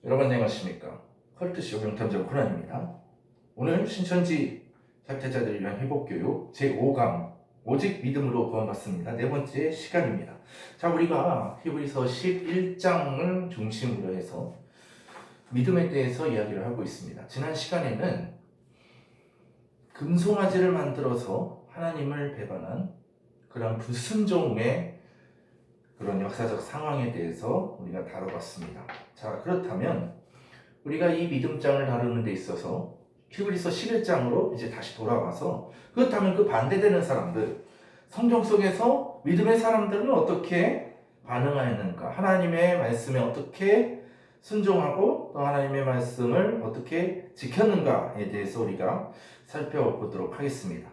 여러분 안녕하십니까. 컬트쇼 명탐정 코난입니다. 오늘 신천지 자퇴자들을 위한 회복교육 제5강 오직 믿음으로 구원받습니다. 네 번째 시간입니다. 자, 우리가 히브리서 11장을 중심으로 해서 믿음에 대해서 이야기를 하고 있습니다. 지난 시간에는 금송아지를 만들어서 하나님을 배반한 그런 불순종의 그런 역사적 상황에 대해서 우리가 다뤄봤습니다. 자, 그렇다면 우리가 이 믿음장을 다루는 데 있어서 히브리서 11장으로 이제 다시 돌아와서 그렇다면 그 반대되는 사람들, 성경 속에서 믿음의 사람들은 어떻게 반응하였는가? 하나님의 말씀에 어떻게 순종하고 또 하나님의 말씀을 어떻게 지켰는가에 대해서 우리가 살펴보도록 하겠습니다.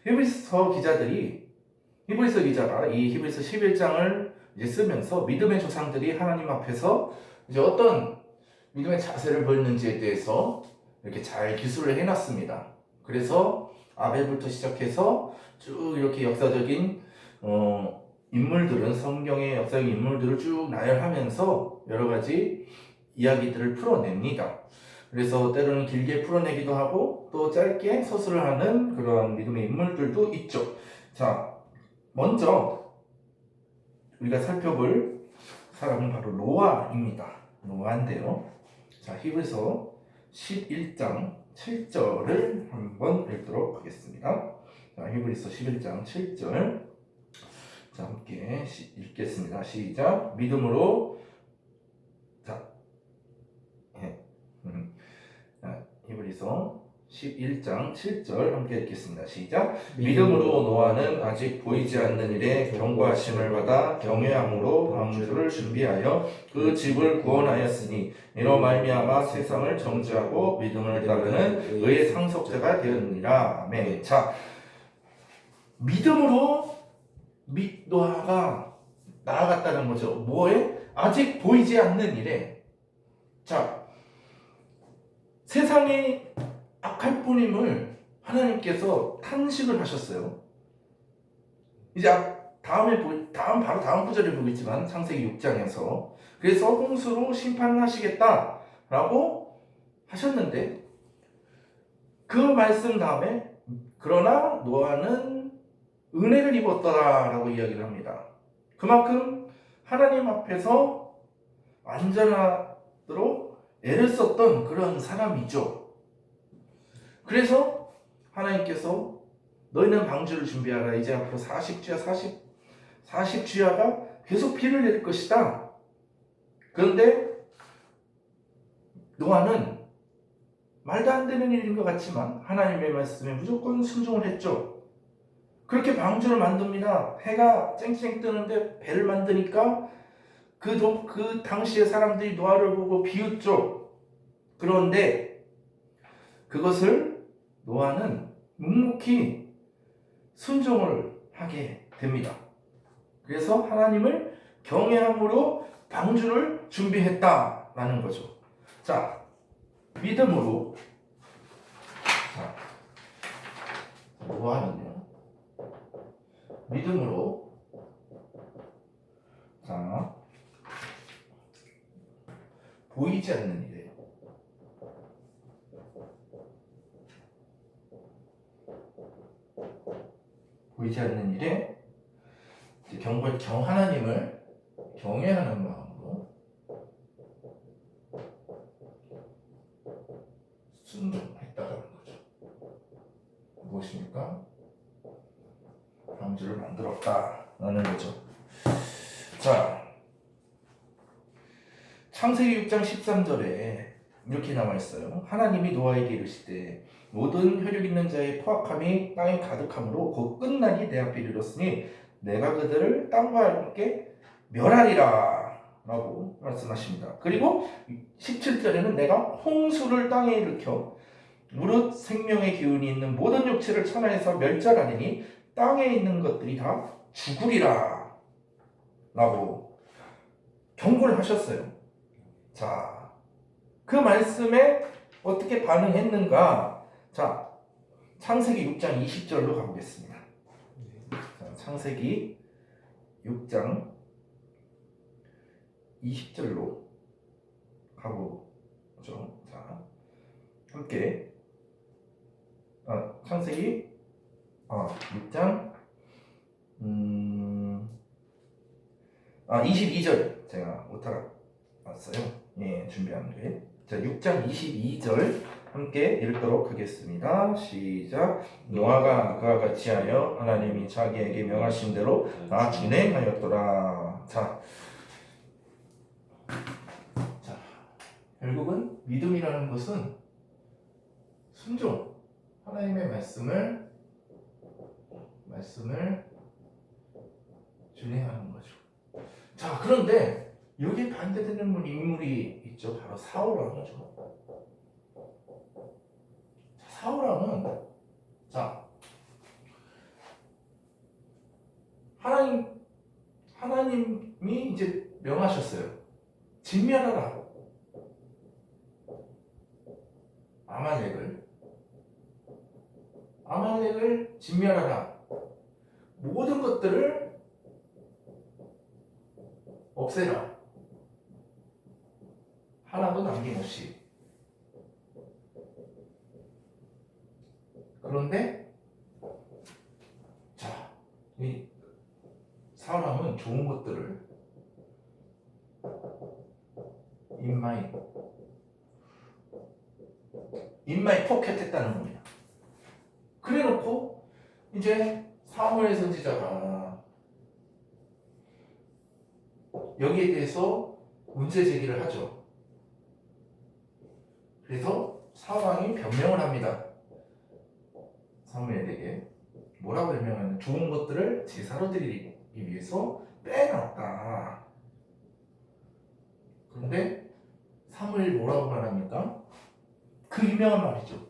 히브리서 기자가 이 히브리서 11장을 이제 쓰면서 믿음의 조상들이 하나님 앞에서 이제 어떤 믿음의 자세를 보였는지에 대해서 이렇게 잘 기술을 해놨습니다. 그래서 아벨부터 시작해서 쭉 이렇게 역사적인 인물들은 성경의 역사적 인물들을 쭉 나열하면서 여러 가지 이야기들을 풀어냅니다. 그래서 때로는 길게 풀어내기도 하고 또 짧게 서술을 하는 그런 믿음의 인물들도 있죠. 자, 먼저 우리가 살펴볼 사람은 바로 노아입니다. 노아인데요. 자, 히브리서 11장 7절을 한번 읽도록 하겠습니다. 자, 히브리서 11장 7절. 자, 함께 읽겠습니다. 시작. 믿음으로 히브리서 11장 7절 함께 읽겠습니다. 시작. 믿음으로 노아는 아직 보이지 않는 일에 경고하심을 받아 경외함으로 방주를 준비하여 그 집을 구원하였으니 이로 말미암아 세상을 정죄하고 믿음을 따르는 의의 상속자가 되었느니라. 아멘. 자, 믿음으로 노아가 나아갔다는 거죠. 뭐에? 아직 보이지 않는 일에. 자, 세상이 악할 뿐임을 하나님께서 탄식을 하셨어요. 이제 바로 다음 구절을 보겠지만 창세기 6장에서 그래서 홍수로 심판하시겠다라고 하셨는데 그 말씀 다음에 그러나 노아는 은혜를 입었더라라고 이야기를 합니다. 그만큼 하나님 앞에서 안전하도록 애를 썼던 그런 사람이죠. 그래서 하나님께서 너희는 방주를 준비하라. 이제 앞으로 40주야가 계속 비를 내릴 것이다. 그런데 노아는 말도 안 되는 일인 것 같지만 하나님의 말씀에 무조건 순종을 했죠. 그렇게 방주를 만듭니다. 해가 쨍쨍 뜨는데 배를 만드니까 그 당시의 사람들이 노아를 보고 비웃죠. 그런데 그것을 노아는 묵묵히 순종을 하게 됩니다. 그래서 하나님을 경외함으로 방주를 준비했다라는 거죠. 자, 믿음으로 노아는요. 믿음으로 보이지 않는 일이에요. 보이지 않는 일에 하나님을 경외하는 마음으로 순종했다라는 거죠. 무엇입니까? 방주를 만들었다라는 거죠. 자, 창세기 6장 13절에 이렇게 나와 있어요. 하나님이 노아에게 이르시되 모든 혈육 있는 자의 포악함이 땅에 가득함으로 곧 끝나기 내 앞에 이르렀으니 내가 그들을 땅과 함께 멸하리라 라고 말씀하십니다. 그리고 17절에는 내가 홍수를 땅에 일으켜 무릇 생명의 기운이 있는 모든 육체를 천하에서 멸절하리니 땅에 있는 것들이 다 죽으리라 라고 경고를 하셨어요. 자, 그 말씀에 어떻게 반응했는가? 자, 창세기 6장 20절로 가보겠습니다. 자, 창세기 6장 20절로 가보죠. 자, 함께 창세기 6장 22절 제가 오타가 왔어요. 예, 준비한 게. 자, 6장 22절 함께 읽도록 하겠습니다. 시작. 노아가 그와 같이 하여 하나님이 자기에게 명하신 대로 다 준행하였더라. 자, 결국은 믿음이라는 것은 순종, 하나님의 말씀을 준행하는 거죠. 자, 그런데 여기 반대되는 인물이 있죠. 바로 사울왕이죠. 사울왕은 하나님이 이제 명하셨어요. 진멸하라. 아말렉을 진멸하라. 모든 것들을 없애라. 하나도 남김없이. 그런데 이 사람은 좋은 것들을 인마이 포켓했다는 겁니다. 그래놓고 이제 사무엘 선지자가 여기에 대해서 문제 제기를 하죠. 그래서 사울왕이 변명을 합니다. 사무엘에게 뭐라고 변명하냐면 좋은 것들을 제사로 드리기 위해서 빼놨다. 그런데 사무엘이 뭐라고 말합니까? 그 유명한 말이죠.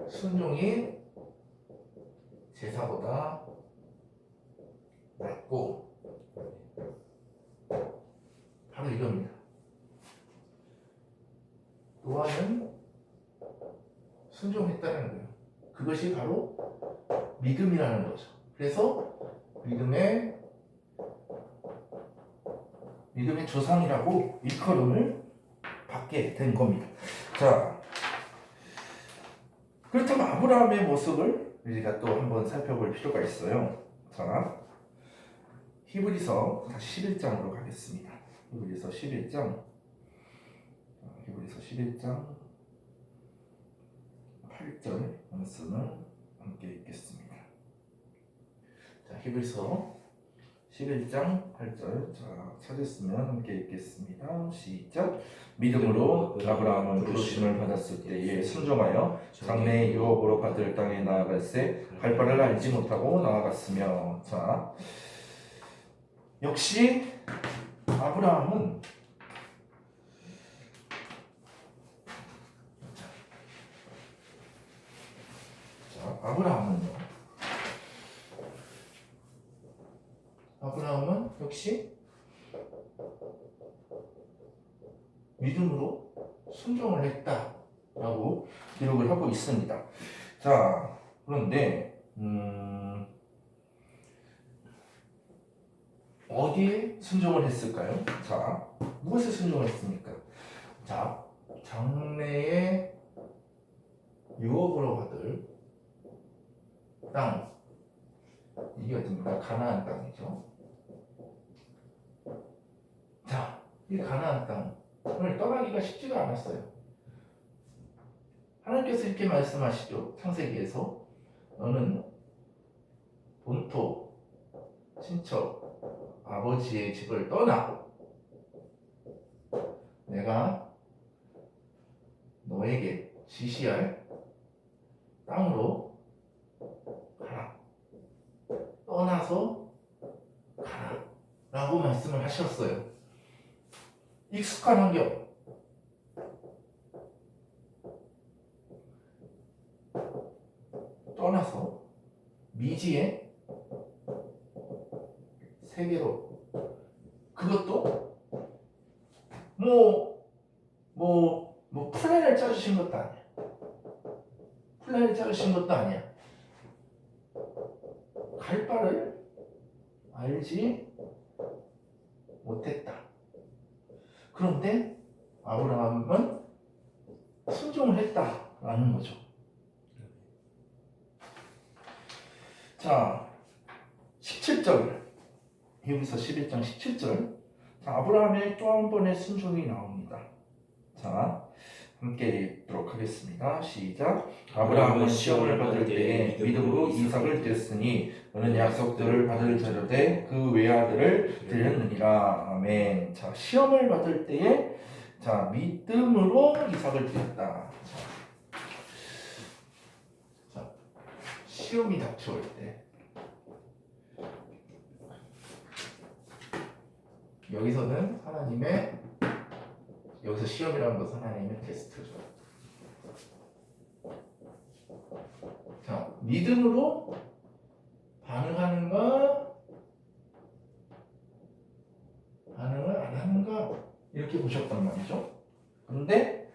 순종이 제사보다 낫고, 바로 이겁니다. 노아는 순종했다는 거예요. 그것이 바로 믿음이라는 거죠. 그래서 믿음의 조상이라고 일컬음을 받게 된 겁니다. 자, 그렇다면 아브라함의 모습을 우리가 또 한번 살펴볼 필요가 있어요. 자, 히브리서 다시 11장으로 가겠습니다. 히브리서 11장 8절 말씀을 함께 읽겠습니다. 자, 히브리서 11장 8절. 자, 찾았으면 함께 읽겠습니다. 시작. 믿음으로 아브라함은 부르심을 받았을 때에 순종하여 장래의 유업으로 받을 땅에 나아갈새 갈 바를 알지 못하고 나아갔으며. 자, 역시 아브라함은요, 아브라함은 역시 믿음으로 순종을 했다라고 기록을 하고 있습니다. 자, 그런데 어디에 순종을 했을까요? 자, 무엇에 순종을 했습니까? 자, 장래의 유업으로 받을 땅, 이게 어딥니까? 가나안 땅이죠. 자, 이 가나안 땅을 떠나기가 쉽지가 않았어요. 하나님께서 이렇게 말씀하시죠. 창세기에서 너는 본토, 친척, 아버지의 집을 떠나 내가 너에게 지시할 땅으로 가라. 떠나서 가라 라고 말씀을 하셨어요. 익숙한 환경, 떠나서 미지의 세계로, 그것도 플랜을 짜주신 것도 아니야. 갈 바를 알지 못했다. 그런데 아브라함은 순종을 했다라는 거죠. 자, 17절. 히브리서 11장 17절. 자, 아브라함의 또 한 번의 순종이 나옵니다. 자, 함께 읽도록 하겠습니다. 시작. 아브라함은 시험을 받을 때에 믿음으로 이삭을 드렸으니 너는 약속들을 받을 자료되 그 외아들을 드렸느니라. 아멘. 자, 시험을 받을 때에 자, 믿음으로 이삭을 드렸다. 자, 시험이 닥쳐올 때 여기서는 여기서 시험이라는 것은 하나님의 테스트죠. 자, 믿음으로 반응하는가, 반응을 안 하는가, 이렇게 보셨단 말이죠. 그런데,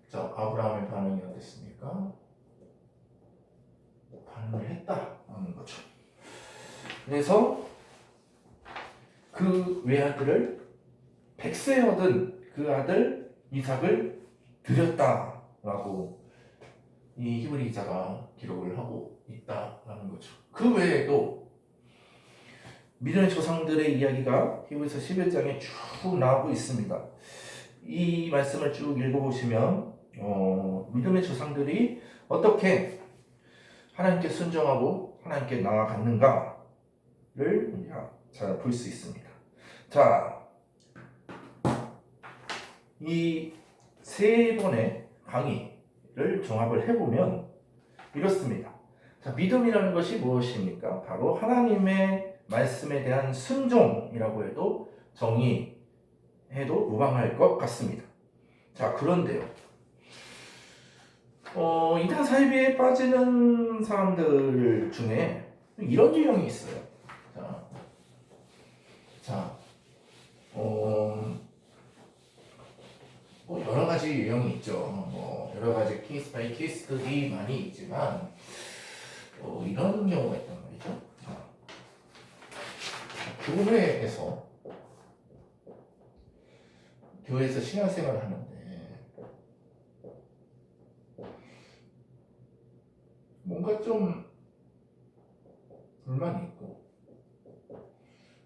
자, 아브라함의 반응이 어땠습니까? 반응을 했다는 거죠. 그래서 그 외아들을 100세 얻은 그 아들 이삭을 드렸다라고 이 히브리 기자가 기록을 하고 있다라는 거죠. 그 외에도 믿음의 조상들의 이야기가 히브리서 11장에 쭉 나오고 있습니다. 이 말씀을 쭉 읽어보시면 믿음의 조상들이 어떻게 하나님께 순종하고 하나님께 나아갔는가를 잘 볼 수 있습니다. 자, 이 세 번의 강의를 종합을 해보면 이렇습니다. 자, 믿음이라는 것이 무엇입니까? 바로 하나님의 말씀에 대한 순종이라고 해도 정의해도 무방할 것 같습니다. 자, 그런데요. 이단 사이비에 빠지는 사람들 중에 이런 유형이 있어요. 뭐 여러 가지 유형이 있죠. 뭐 여러 가지 케이스 바이 케이스들이 많이 있지만 이런 경우가 있단 말이죠. 교회에서 신앙생활을 하는데 뭔가 좀 불만이 있고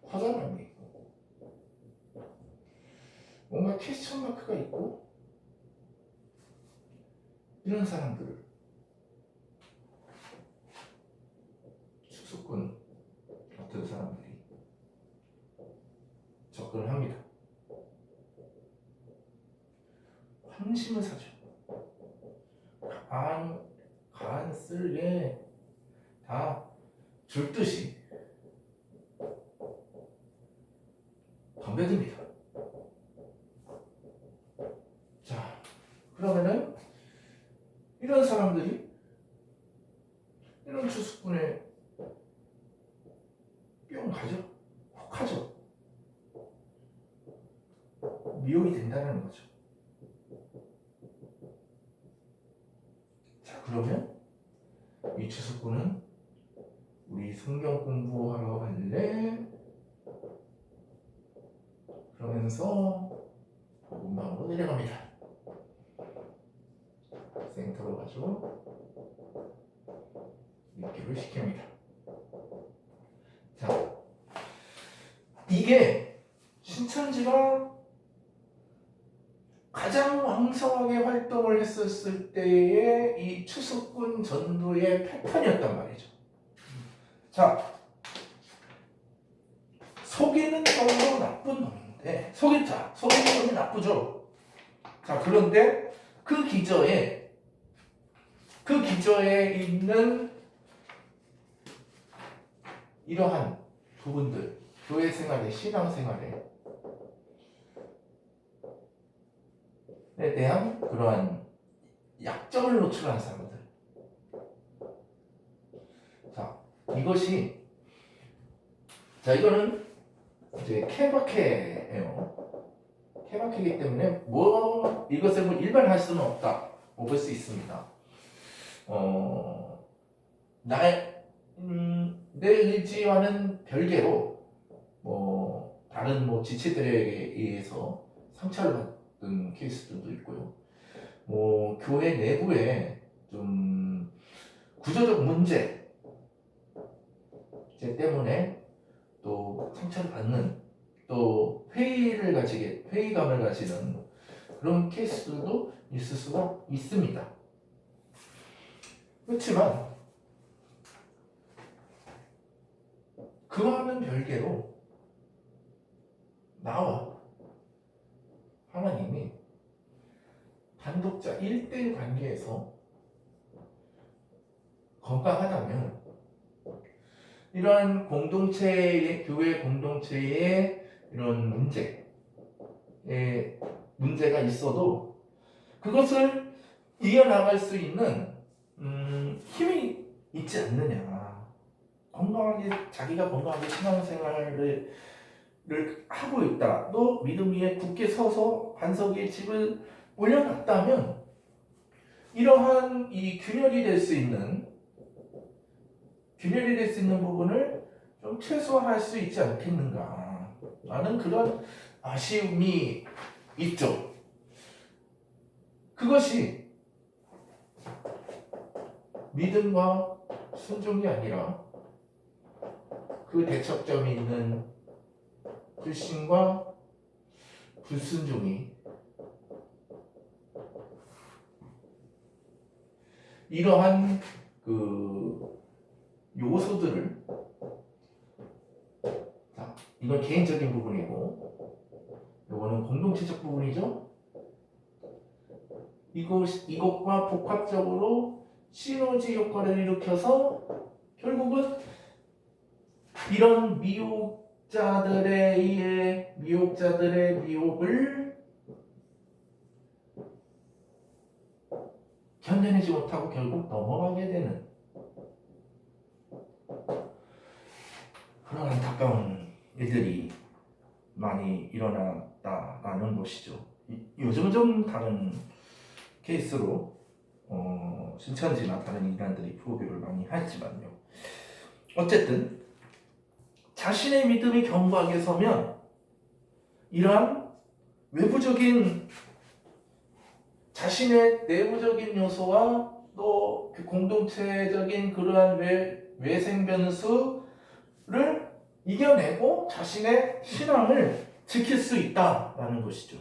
화장함이 있고 뭔가 퀘스천 마크가 있고 이런 사람들을 축소꾼 같은 사람들이 접근을 합니다. 환심을 사죠. 간 쓸게 다 줄듯이 덤벼듭니다. 자, 그러면은 이런 사람들이 이런 추수꾼에 뿅 가죠. 혹하죠. 미혹이 된다는 거죠. 자, 그러면 이 추수꾼은 우리 성경 공부하러 갈래? 그러면서 복음방으로 내려갑니다. 센터로 가지고 입교를 시킵니다. 자, 이게 신천지가 가장 왕성하게 활동을 했었을 때의 이 추수꾼 전도의 패턴이었단 말이죠. 자, 속이는 놈도 나쁜 놈인데 속이는 놈이 나쁘죠. 자, 그런데 그 기저에 있는 이러한 부분들, 교회 생활에, 신앙 생활에 대한 그러한 약점을 노출한 사람들. 자, 이거는 이제 케바케예요. 케바케이기 때문에 이것을 일반화할 수는 없다. 볼 수 있습니다. 내 의지와는 별개로 다른 지체들에 의해서 상처를 어떤 케이스들도 있고요. 뭐 교회 내부에 좀 구조적 문제 때문에 또 상처를 받는, 또 회의감을 가지는 그런 케이스들도 있을 수가 있습니다. 그렇지만 그와는 별개로 나와 하나님이 단독자 1대1 관계에서 건강하다면 이러한 공동체의, 교회 공동체의 이런 문제가 있어도 그것을 이겨나갈 수 있는 힘이 있지 않느냐. 자기가 건강하게 신앙생활을 하고 있다. 또 믿음 위에 굳게 서서 반석 위에 집을 올려놨다면 이러한 이 균열이 될 수 있는 부분을 좀 최소화할 수 있지 않겠는가 라는 그런 아쉬움이 있죠. 그것이 믿음과 순종이 아니라 그 대척점이 있는 불신과 불순종이, 이러한 그 요소들을, 자, 이건 개인적인 부분이고 이거는 공동체적 부분이죠. 이것과 복합적으로 시너지 효과를 일으켜서 결국은 이런 미혹자들의 미혹을 견뎌내지 못하고 결국 넘어가게 되는 그런 안타까운 일들이 많이 일어났다라는 것이죠. 요즘은 좀 다른 케이스로 신천지나 다른 이단들이 프로교를 많이 하지만요. 어쨌든 자신의 믿음이 견고하게 서면 이러한 외부적인 자신의 내부적인 요소와 또 그 공동체적인 그러한 외생 변수를 이겨내고 자신의 신앙을 지킬 수 있다라는 것이죠.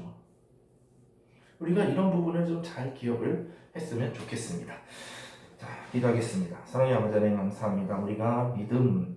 우리가 이런 부분을 좀 잘 기억을 했으면 좋겠습니다. 자, 기도하겠습니다. 사랑의 아버지 하나님 감사합니다. 우리가 믿음으로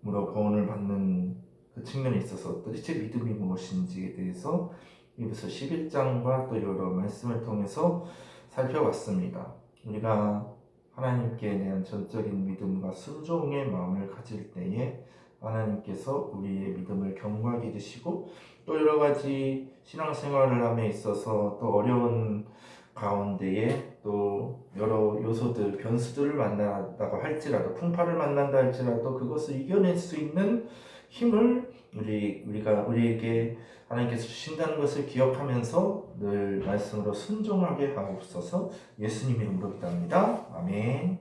구원을 받는 그 측면에 있어서 도대체 믿음이 무엇인지에 대해서 에베소 11장과 또 여러 말씀을 통해서 살펴봤습니다. 우리가 하나님께 대한 전적인 믿음과 순종의 마음을 가질 때에 하나님께서 우리의 믿음을 견고하게 해주시고 또 여러 가지 신앙생활을 함에 있어서 또 어려운 가운데에 또 여러 요소들, 변수들을 만난다고 할지라도, 풍파를 만난다 할지라도 그것을 이겨낼 수 있는 힘을 우리에게 하나님께서 주신다는 것을 기억하면서 늘 말씀으로 순종하게 하옵소서. 예수님 이름으로 기도합니다. 아멘.